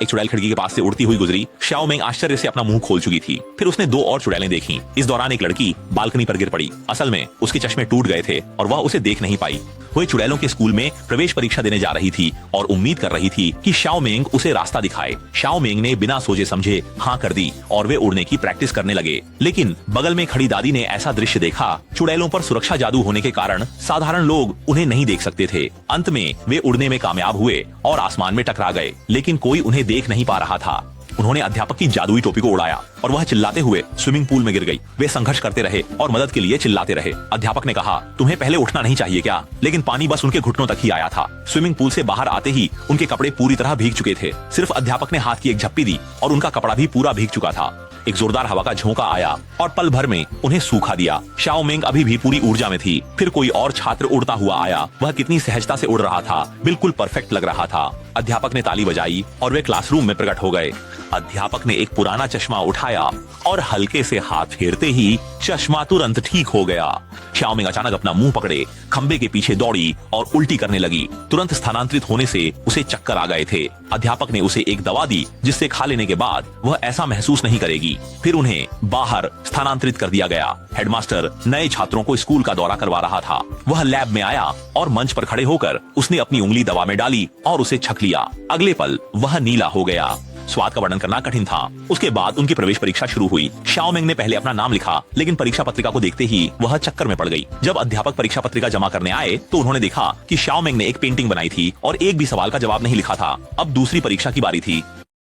एक चुड़ैल खिड़की के पास से उड़ती हुई गुजरी। शाओ मेंग आश्चर्य से अपना मुंह खोल चुकी थी। फिर उसने दो और चुड़ैलें देखी। इस दौरान एक लड़की बालकनी पर गिर पड़ी। असल में उसके चश्मे टूट गए थे और वह उसे देख नहीं पाई। वह चुड़ैलों के स्कूल में प्रवेश परीक्षा देने जा रही थी और उम्मीद कर रही थी कि शाओ मेंग उसे रास्ता दिखाए। शाओ मेंग ने बिना सोचे समझे हाँ कर दी और वे उड़ने की प्रैक्टिस करने लगे। लेकिन बगल में खड़ी दादी ने ऐसा दृश्य देखा। चुड़ैलों पर सुरक्षा जादू होने के कारण साधारण लोग उन्हें नहीं देख सकते थे। अंत में वे उड़ने में कामयाब हुए और आसमान में टकरा गए, लेकिन कोई उन्हें देख नहीं पा रहा था। उन्होंने अध्यापक की जादुई टोपी को उड़ाया और वह चिल्लाते हुए स्विमिंग पूल में गिर गई। वे संघर्ष करते रहे और मदद के लिए चिल्लाते रहे। अध्यापक ने कहा, तुम्हें पहले उठना नहीं चाहिए क्या? लेकिन पानी बस उनके घुटनों तक ही आया था। स्विमिंग पूल से बाहर आते ही उनके कपड़े पूरी तरह भीग चुके थे। सिर्फ अध्यापक ने हाथ की एक झप्पी दी और उनका कपड़ा भी पूरा भीग चुका था। एक जोरदार हवा का झोंका आया और पल भर में उन्हें सूखा दिया। शाओ मेंग अभी भी पूरी ऊर्जा में थी। फिर कोई और छात्र उड़ता हुआ आया। वह कितनी सहजता से उड़ रहा था, बिल्कुल परफेक्ट लग रहा था। अध्यापक ने ताली बजाई और वे क्लासरूम में प्रकट हो गए। अध्यापक ने एक पुराना चश्मा उठाया और हल्के से हाथ फेरते ही चश्मा तुरंत ठीक हो गया। शाओ मेंग अचानक अपना मुंह पकड़े खंबे के पीछे दौड़ी और उल्टी करने लगी। तुरंत स्थानांतरित होने से उसे चक्कर आ गए थे। अध्यापक ने उसे एक दवा दी जिससे खा लेने के बाद वह ऐसा महसूस नहीं करेगी। फिर उन्हें बाहर स्थानांतरित कर दिया गया। हेडमास्टर नए छात्रों को स्कूल का दौरा करवा रहा था। वह लैब में आया और मंच पर खड़े होकर उसने अपनी उंगली दवा में डाली और उसे छक लिया। अगले पल वह नीला हो गया। स्वाद का वर्णन करना कठिन था। उसके बाद उनकी प्रवेश परीक्षा शुरू हुई। शाओ मेंग ने पहले अपना नाम लिखा, लेकिन परीक्षा पत्रिका को देखते ही वह चक्कर में पड़ गई। जब अध्यापक परीक्षा पत्रिका जमा करने आए तो उन्होंने देखा कि शाओ मेंग ने एक पेंटिंग बनाई थी और एक भी सवाल का जवाब नहीं लिखा था। अब दूसरी परीक्षा की बारी थी।